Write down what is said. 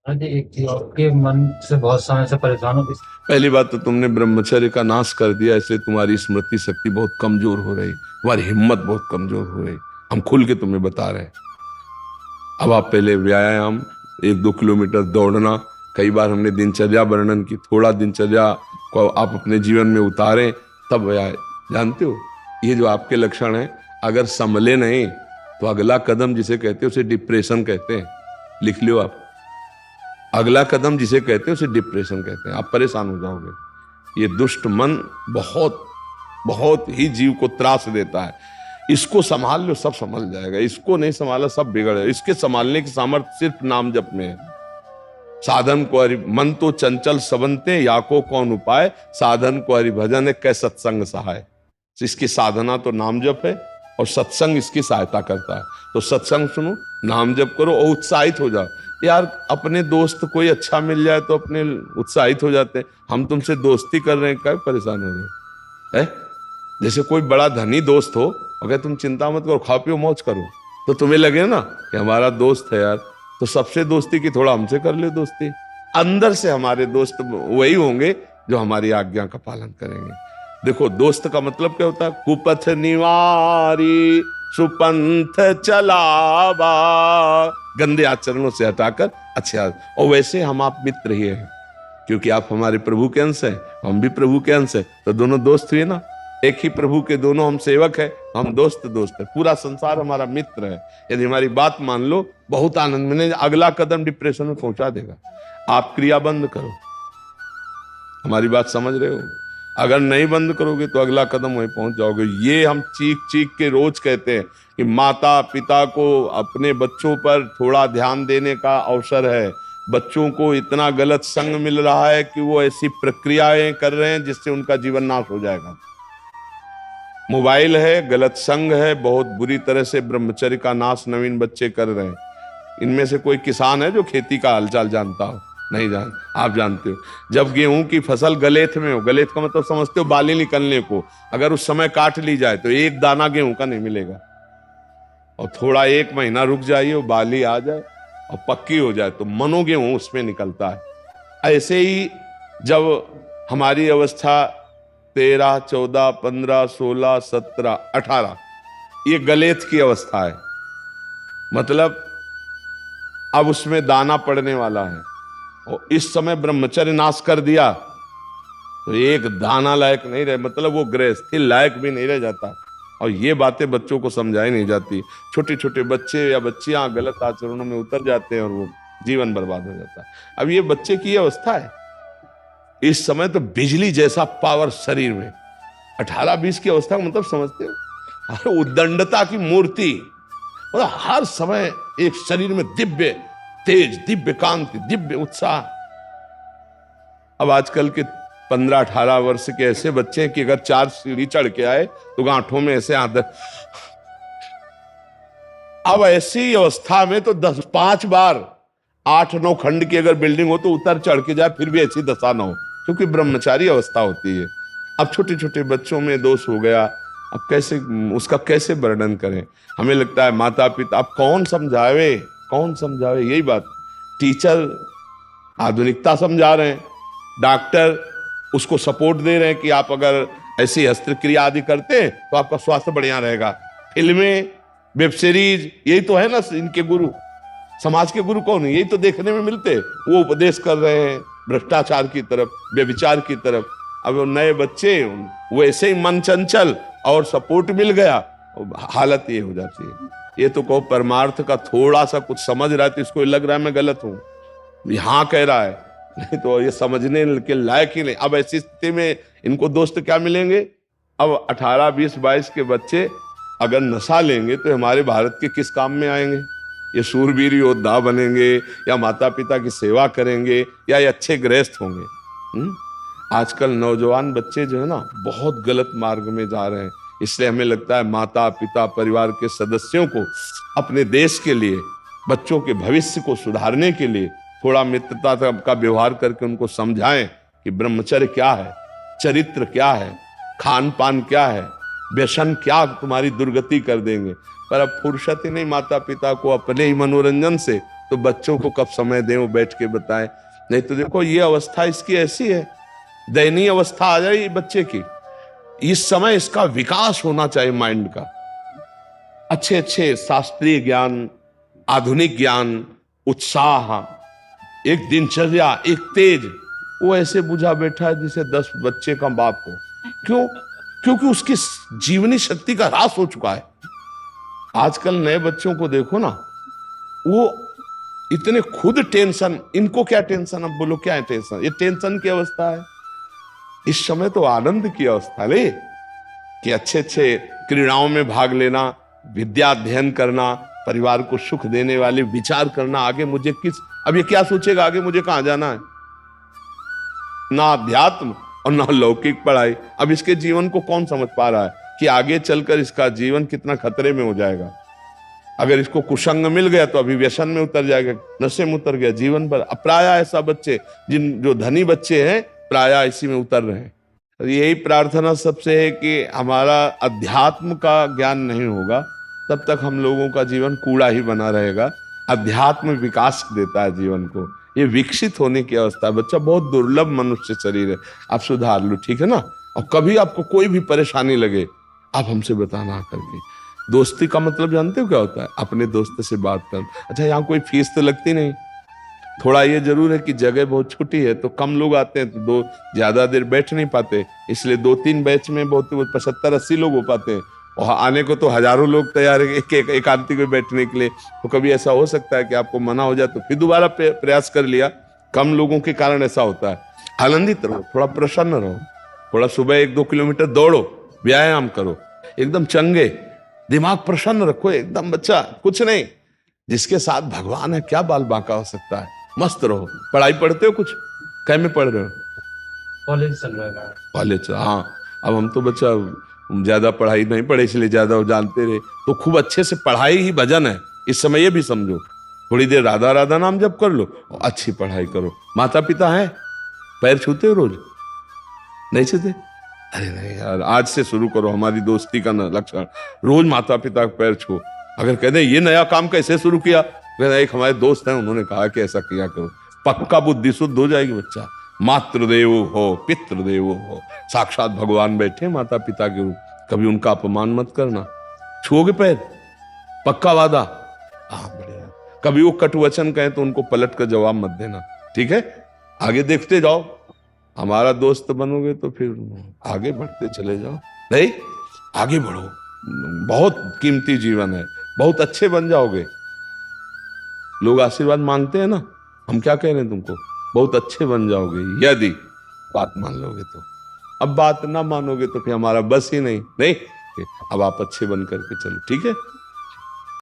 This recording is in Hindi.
अरे एक चीज के मन से बहुत समय से परेशान हूँ पहली बात तो तुमने ब्रह्मचर्य का नाश कर दिया, इसलिए तुम्हारी स्मृति शक्ति बहुत कमजोर हो रही, तुम्हारी हिम्मत बहुत कमजोर हो रही। हम खुल के तुम्हें बता रहे हैं। अब आप पहले व्यायाम, 1-2 किलोमीटर दौड़ना, कई बार हमने दिनचर्या वर्णन की, थोड़ा दिनचर्या को आप अपने जीवन में उतारें तब व्यायाम। जानते हो ये जो आपके लक्षण हैं, अगर संभले नहीं तो अगला कदम जिसे कहते हैं उसे डिप्रेशन कहते हैं। लिख लियो आप, अगला कदम जिसे कहते हैं उसे डिप्रेशन कहते हैं। आप परेशान हो जाओगे। ये दुष्ट मन बहुत बहुत ही जीव को त्रास देता है। इसको संभाल लो, सब संभल जाएगा। इसको नहीं संभाला सब बिगड़ जाएगा। इसके संभालने की सामर्थ्य सिर्फ नाम जप में है। साधन को हरि मन तो चंचल सबनते, या को कौन उपाय, साधन को हरि भजन है कै सत्संग सहाय। इसकी साधना तो नाम जप है और सत्संग इसकी सहायता करता है। तो सत्संग सुनो, नाम जप करो और उत्साहित हो जाओ। यार अपने दोस्त कोई अच्छा मिल जाए तो अपने उत्साहित हो जाते हैं। हम तुमसे दोस्ती कर रहे हैं, क्या परेशान हो रहे हैं? जैसे कोई बड़ा धनी दोस्त हो, अगर तुम चिंता मत करो, खाओ पियो मौज करो, तो तुम्हें लगे ना कि हमारा दोस्त है यार, तो सबसे दोस्ती की थोड़ा हमसे कर ले दोस्ती। अंदर से हमारे दोस्त वही होंगे जो हमारी आज्ञा का पालन करेंगे। देखो दोस्त का मतलब क्या होता है? कुपथ निवारी सुपंथ चलावा, गंदे आचरणों से हटाकर अच्छे और वैसे हम आप मित्र ही हैं, क्योंकि आप हमारे प्रभु के अंश हैं, हम भी प्रभु के अंश हैं, तो दोनों दोस्त हुए ना। एक ही प्रभु के दोनों हम सेवक हैं, हम दोस्त दोस्त हैं। पूरा संसार हमारा मित्र है। यदि हमारी बात मान लो, बहुत आनंद मिले। अगला कदम डिप्रेशन में पहुंचा देगा। आप क्रिया बंद करो। हमारी बात समझ रहे हो? अगर नहीं बंद करोगे तो अगला कदम वहीं पहुंच जाओगे। ये हम चीख चीख के रोज कहते हैं कि माता पिता को अपने बच्चों पर थोड़ा ध्यान देने का अवसर है। बच्चों को इतना गलत संग मिल रहा है कि वो ऐसी प्रक्रियाएं कर रहे हैं जिससे उनका जीवन नाश हो जाएगा। मोबाइल है, गलत संग है, बहुत बुरी तरह से ब्रह्मचर्य का नाश नवीन बच्चे कर रहे हैं। इनमें से कोई किसान है जो खेती का हालचाल जानता हो? नहीं जान। आप जानते हो, जब गेहूं की फसल गलेथ में हो, गलेथ का मतलब समझते हो, बाली निकलने को, अगर उस समय काट ली जाए तो एक दाना गेहूं का नहीं मिलेगा। और थोड़ा 1 महीना रुक जाइए, वो बाली आ जाए और पक्की हो जाए तो मनो गेहूं उसमें निकलता है। ऐसे ही जब हमारी अवस्था 13, 14, 15, 16, 17, 18, ये गलेथ की अवस्था है, मतलब अब उसमें दाना पड़ने वाला है, और इस समय ब्रह्मचर्य नाश कर दिया तो एक दाना लायक नहीं रहे, मतलब वो गृहस्थी लायक भी नहीं रह जाता। और ये बातें बच्चों को समझाई नहीं जाती। छोटे छोटे बच्चे या बच्चियां गलत आचरणों में उतर जाते हैं और वो जीवन बर्बाद हो जाता है। अब ये बच्चे की अवस्था है। इस समय तो बिजली जैसा पावर शरीर में, 18-20 की अवस्था का मतलब समझते हो? उद्दंडता की मूर्ति, मतलब हर समय एक शरीर में दिव्य तेज, दिव्य कांति, दिव्य उत्साह। अब आजकल के 15-18 वर्ष के ऐसे बच्चे हैं कि अगर 4 सीढ़ी चढ़ के आए तो गांठों में ऐसे आदत। अब ऐसी अवस्था में तो 5 बार 8-9 खंड की अगर बिल्डिंग हो तो उतर चढ़ के जाए, फिर भी ऐसी दशा ना हो, क्योंकि ब्रह्मचारी अवस्था होती है। अब छोटे छोटे बच्चों में दोष हो गया, अब कैसे उसका कैसे वर्णन करें? हमें लगता है माता पिता, अब कौन समझावे, कौन समझावे? यही बात। टीचर आधुनिकता समझा रहे हैं, डॉक्टर उसको सपोर्ट दे रहे हैं कि आप अगर ऐसी शस्त्रक्रिया आदि करते हैं तो आपका स्वास्थ्य बढ़िया रहेगा। फिल्में, वेब सीरीज, यही तो है ना इनके गुरु। समाज के गुरु कौन है? यही तो देखने में मिलते। वो उपदेश कर रहे हैं भ्रष्टाचार की तरफ, व्यभिचार की तरफ। अब वो नए बच्चे, वो ऐसे ही मन चंचल और सपोर्ट मिल गया, हालत ये हो जाती है। ये तो कहो परमार्थ का थोड़ा सा कुछ समझ रहा है तो इसको लग रहा है मैं गलत हूं, हाँ कह रहा है, नहीं तो ये समझने के लायक ही नहीं। अब ऐसी स्थिति में इनको दोस्त क्या मिलेंगे? अब 18, 20, 22 के बच्चे अगर नशा लेंगे तो हमारे भारत के किस काम में आएंगे? ये शूरवीर योद्धा बनेंगे या माता पिता की सेवा करेंगे या ये अच्छे गृहस्थ होंगे? आजकल नौजवान बच्चे जो है ना, बहुत गलत मार्ग में जा रहे हैं। इसलिए हमें लगता है माता पिता परिवार के सदस्यों को अपने देश के लिए, बच्चों के भविष्य को सुधारने के लिए थोड़ा मित्रता का व्यवहार करके उनको समझाएं कि ब्रह्मचर्य क्या है, चरित्र क्या है, खान पान क्या है, व्यसन क्या तुम्हारी दुर्गति कर देंगे। पर अब फुर्सत ही नहीं माता पिता को अपने ही मनोरंजन से तो बच्चों को कब समय दें वो बैठ के बताएं। नहीं तो देखो ये अवस्था इसकी ऐसी है, दयनीय अवस्था आ जाए बच्चे की। इस समय इसका विकास होना चाहिए माइंड का, अच्छे अच्छे शास्त्रीय ज्ञान, आधुनिक ज्ञान, उत्साह, एक दिनचर्या, एक तेज। वो ऐसे बुझा बैठा है जैसे 10 बच्चे का बाप हो। क्यों? क्योंकि उसकी जीवनी शक्ति का ह्रास हो चुका है। आजकल नए बच्चों को देखो ना, वो इतने खुद टेंशन, इनको क्या टेंशन, अब बोलो क्या है टेंशन, ये टेंशन की अवस्था है। इस समय तो आनंद की अवस्था ले कि अच्छे अच्छे क्रीड़ाओं में भाग लेना, विद्या अध्ययन करना, परिवार को सुख देने वाले विचार करना, आगे मुझे किस, अब ये क्या सोचेगा आगे मुझे कहां जाना है, ना अध्यात्म और ना लौकिक पढ़ाई। अब इसके जीवन को कौन समझ पा रहा है कि आगे चलकर इसका जीवन कितना खतरे में हो जाएगा। अगर इसको कुसंग मिल गया तो अभी व्यसन में उतर जाएगा, नशे में उतर गया, जीवन भर। प्राय ऐसा बच्चे, जो धनी बच्चे हैं, प्राय इसी में उतर रहे हैं। यही प्रार्थना सबसे है कि हमारा अध्यात्म का ज्ञान नहीं होगा तब तक हम लोगों का जीवन कूड़ा ही बना रहेगा। अध्यात्म विकास देता है जीवन को, ये विकसित होने की अवस्था है। बच्चा बहुत दुर्लभ मनुष्य शरीर है, आप सुधार लो, ठीक है ना। और कभी आपको कोई भी परेशानी लगे आप हमसे बताना करके। दोस्ती का मतलब जानते हो क्या होता है? अपने दोस्त से बात करना। अच्छा, यहाँ कोई फीस तो लगती नहीं, थोड़ा ये जरूर है कि जगह बहुत छोटी है तो कम लोग आते हैं, तो ज्यादा देर बैठ नहीं पाते, इसलिए 2-3 बैच में बहुत 75-80 लोग हो पाते हैं। और आने को तो हजारों लोग तैयार है एकांतिक में बैठने के लिए। तो कभी ऐसा हो सकता है कि आपको मना हो जाए तो फिर दोबारा प्रयास कर लिया। कम लोगों के कारण ऐसा होता है। आनंदित रहो, थोड़ा प्रसन्न रहो, थोड़ा सुबह 1-2 किलोमीटर दौड़ो, व्यायाम करो, एकदम चंगे, दिमाग प्रसन्न रखो एकदम। बच्चा कुछ नहीं, जिसके साथ भगवान है क्या बाल बांका हो सकता है। मस्त रहो। पढ़ाई पढ़ते हो कुछ? क्या में पढ़ रहे हो? कॉलेज चल रहा है। कॉलेज, हाँ। अब हम तो बच्चा ज्यादा पढ़ाई नहीं पढ़े इसलिए ज्यादा जानते रहे, तो खूब अच्छे से पढ़ाई ही भजन है इस समय। ये भी समझो, थोड़ी देर राधा राधा नाम जप कर लो और अच्छी पढ़ाई करो। माता पिता है, पैर छूते हो रोज? नहीं छूते? अरे नहीं यार, आज से शुरू करो, हमारी दोस्ती का लक्षण रोज माता पिता का पैर छू। अगर कहते ये नया काम कैसे शुरू किया, एक हमारे दोस्त हैं उन्होंने कहा कि ऐसा किया करो, पक्का बुद्धि शुद्ध हो जाएगी। बच्चा मातृदेव हो, पितृदेव हो, साक्षात भगवान बैठे माता पिता के रूप, कभी उनका अपमान मत करना। छुओगे पैर? पक्का वादा? हाँ, बढ़िया। कभी वो कटुवचन कहें तो उनको पलट कर जवाब मत देना, ठीक है। आगे देखते जाओ, हमारा दोस्त बनोगे तो फिर आगे बढ़ते चले जाओ। नहीं, आगे बढ़ो, बहुत कीमती जीवन है, बहुत अच्छे बन जाओगे। लोग आशीर्वाद मांगते हैं ना, हम क्या कह रहे हैं तुमको, बहुत अच्छे बन जाओगे यदि बात मान लोगे तो। अब बात ना मानोगे तो फिर हमारा बस ही नहीं। अब आप अच्छे बन करके चलो, ठीक है।